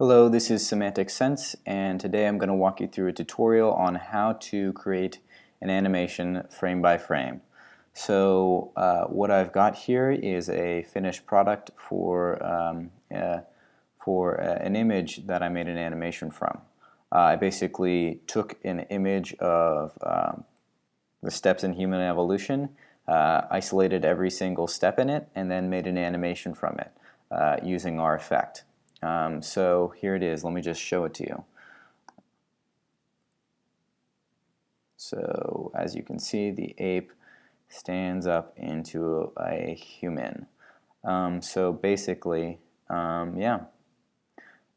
Hello, this is Semantic Sense, and today I'm going to walk you through a tutorial on how to create an animation frame by frame. So what I've got here is a finished product for an image that I made an animation from. I basically took an image of the steps in human evolution, isolated every single step in it, and then made an animation from it using our effect. So here it is. Let me just show it to you. So as you can see, the ape stands up into a human. So basically, yeah.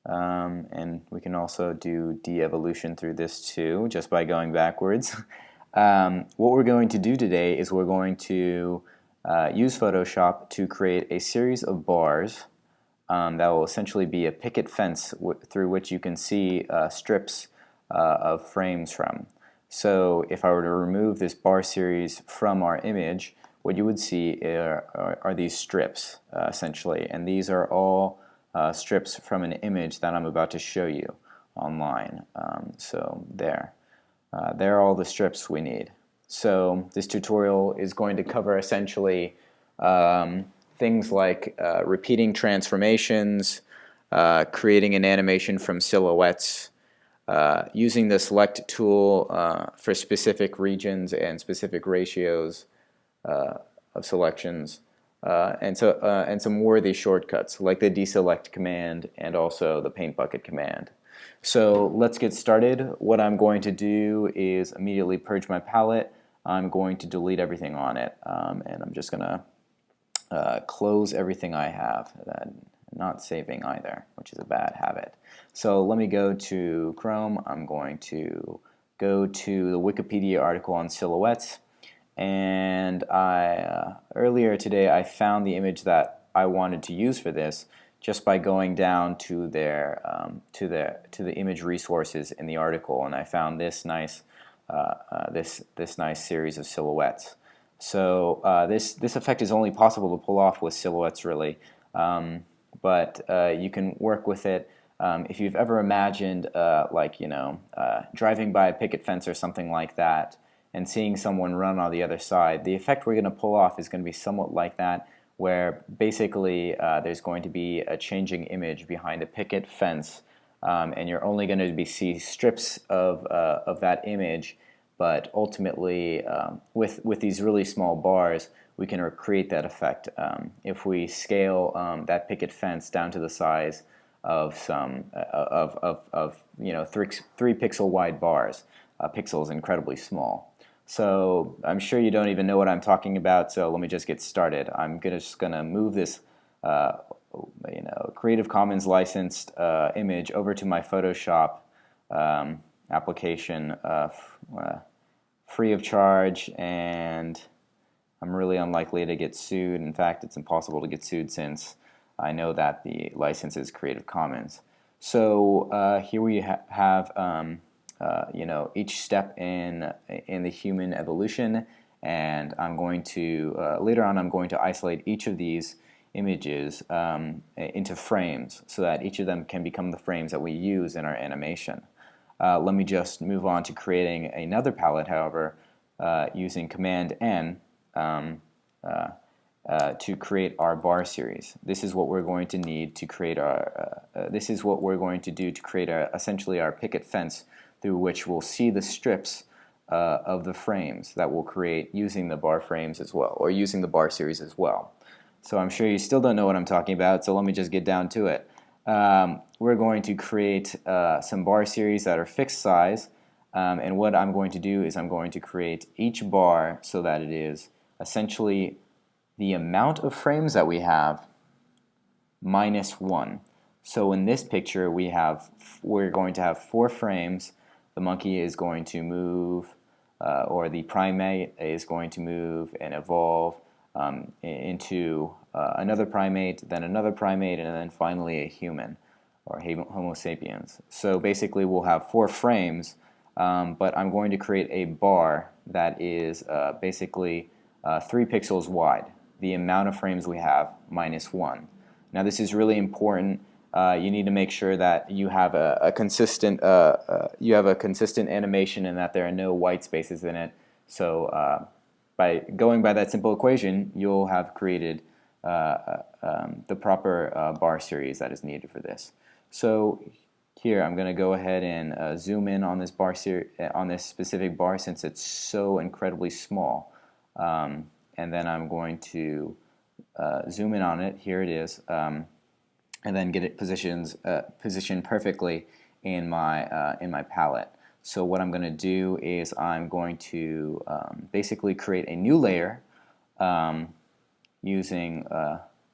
And we can also do de-evolution through this too, just by going backwards. What we're going to do today is we're going to use Photoshop to create a series of bars that will essentially be a picket fence through which you can see strips of frames from. So if I were to remove this bar series from our image, what you would see are these strips essentially, and these are all strips from an image that I'm about to show you online. So there are all the strips we need. So this tutorial is going to cover essentially things like repeating transformations, creating an animation from silhouettes, using the select tool for specific regions and specific ratios of selections, and some worthy shortcuts like the deselect command and also the paint bucket command. So let's get started. What I'm going to do is immediately purge my palette. I'm going to delete everything on it, and I'm just going to close everything I have, not saving either, which is a bad habit. So let me go to Chrome. I'm going to go to the Wikipedia article on silhouettes, and earlier today I found the image that I wanted to use for this just by going down to the image resources in the article, and I found this nice this nice series of silhouettes. So this effect is only possible to pull off with silhouettes, really, but you can work with it. If you've ever imagined, driving by a picket fence or something like that, and seeing someone run on the other side, the effect we're going to pull off is going to be somewhat like that, where basically there's going to be a changing image behind a picket fence, and you're only going to see strips of that image. But ultimately, with these really small bars, we can recreate that effect if we scale that picket fence down to the size of some three pixel wide bars. Pixel is incredibly small. So I'm sure you don't even know what I'm talking about. So let me just get started. I'm just gonna move this Creative Commons licensed image over to my Photoshop application free of charge, and I'm really unlikely to get sued. In fact, it's impossible to get sued since I know that the license is Creative Commons. So here we have each step in the human evolution, and I'm going to later on I'm going to isolate each of these images into frames so that each of them can become the frames that we use in our animation. Let me just move on to creating another palette, however, using Command N to create our bar series. This is what we're going to need to create our. This is what we're going to do to create essentially our picket fence through which we'll see the strips of the frames that we'll create using the bar frames as well, or using the bar series as well. So I'm sure you still don't know what I'm talking about, so let me just get down to it. We're going to create some bar series that are fixed size, and what I'm going to do is I'm going to create each bar so that it is essentially the amount of frames that we have minus 1. So in this picture we're going to have 4 frames. The monkey is going to move, or the primate is going to move and evolve into another primate, then another primate, and then finally a human, or Homo sapiens. So basically we'll have 4 frames, but I'm going to create a bar that is basically 3 pixels wide, the amount of frames we have minus 1. Now this is really important you need to make sure that you have a consistent animation and that there are no white spaces in it. So by going by that simple equation, you'll have created the proper bar series that is needed for this. So here I'm going to go ahead and zoom in on this on this specific bar since it's so incredibly small, and then I'm going to zoom in on it. Here it is, and then get it positioned perfectly in my palette. So what I'm going to do is I'm going to basically create a new layer using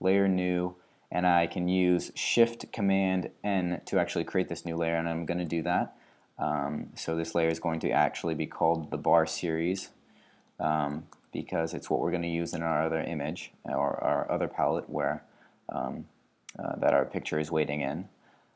layer new, and I can use Shift Command N to actually create this new layer, and I'm going to do that. So this layer is going to actually be called the bar series because it's what we're going to use in our other image or our other palette where that our picture is waiting in.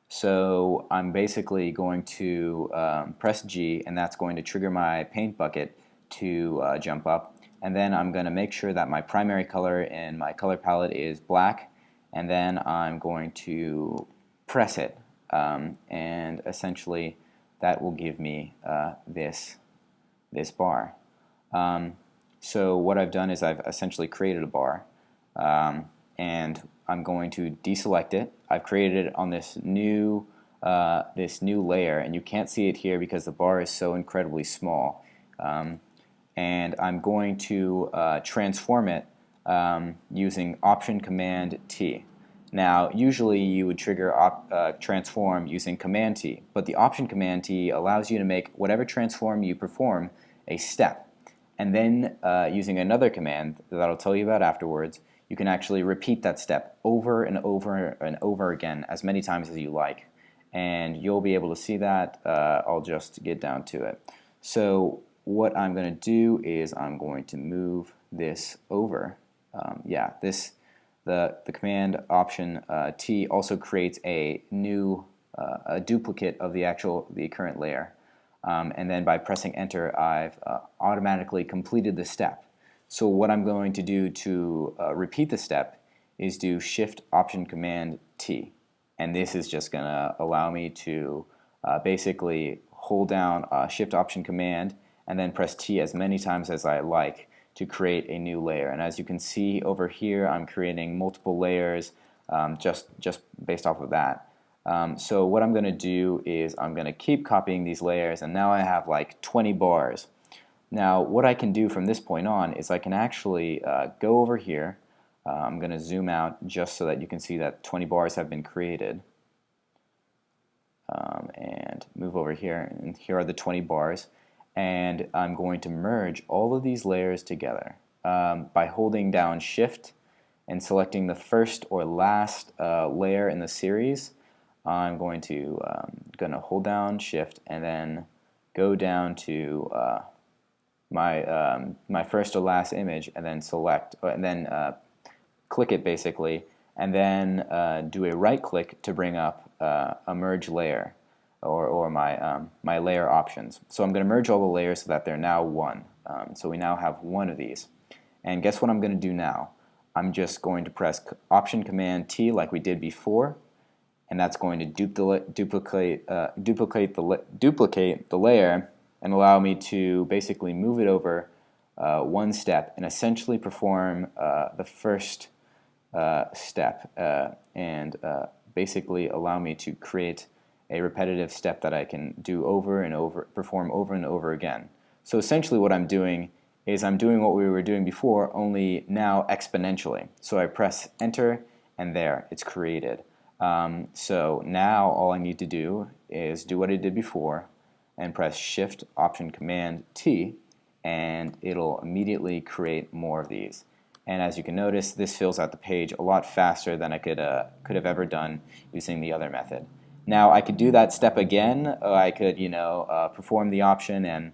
So I'm basically going to press G, and that's going to trigger my paint bucket to jump up. And then I'm going to make sure that my primary color in my color palette is black, and then I'm going to press it, and essentially that will give me this bar. So what I've done is I've essentially created a bar, and I'm going to deselect it. I've created it on this new layer, and you can't see it here because the bar is so incredibly small. And I'm going to transform it using Option Command T. Now, usually you would trigger transform using Command T, but the Option Command T allows you to make whatever transform you perform a step. And then using another command that I'll tell you about afterwards, you can actually repeat that step over and over and over again as many times as you like. And you'll be able to see that. I'll just get down to it. So what I'm going to do is I'm going to move this over. The command Option T also creates a new a duplicate of the current layer. And then by pressing Enter, I've automatically completed the step. So what I'm going to do to repeat the step is do Shift Option Command T, and this is just going to allow me to basically hold down Shift Option Command and then press T as many times as I like to create a new layer. And as you can see over here, I'm creating multiple layers just based off of that. So what I'm going to do is I'm going to keep copying these layers, and now I have like 20 bars. Now what I can do from this point on is I can actually go over here. I'm going to zoom out just so that you can see that 20 bars have been created, and move over here, and here are the 20 bars, and I'm going to merge all of these layers together by holding down Shift and selecting the first or last layer in the series. I'm going to hold down Shift and then go down to my first or last image, and then select, and then click it basically, and then do a right click to bring up a merge layer, or my layer options. So I'm going to merge all the layers so that they're now one. So we now have one of these. And guess what I'm going to do now? I'm just going to press Option Command T like we did before, and that's going to duplicate the layer and allow me to basically move it over one step and essentially perform the first step, and basically allow me to create a repetitive step that I can do over and over, perform over and over again. So essentially what I'm doing is I'm doing what we were doing before, only now exponentially. So I press Enter, and there, it's created. So now all I need to do is do what I did before and press Shift Option Command T, and it'll immediately create more of these. And as you can notice, this fills out the page a lot faster than I could have ever done using the other method. Now I could do that step again. I could perform the option, and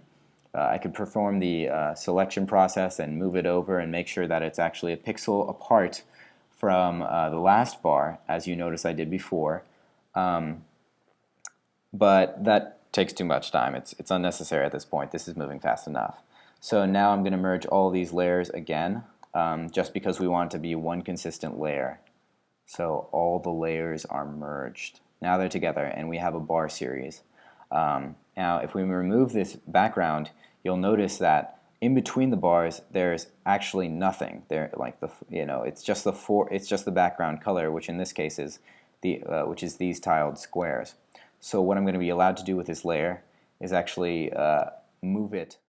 I could perform the selection process and move it over and make sure that it's actually a pixel apart from the last bar, as you notice I did before. But that takes too much time. It's unnecessary at this point. This is moving fast enough. So now I'm going to merge all these layers again, just because we want it to be one consistent layer. So all the layers are merged. Now they're together and we have a bar series. Now if we remove this background, you'll notice that in between the bars there's actually nothing. It's just the background color, which in this case is which is these tiled squares. So what I'm going to be allowed to do with this layer is actually move it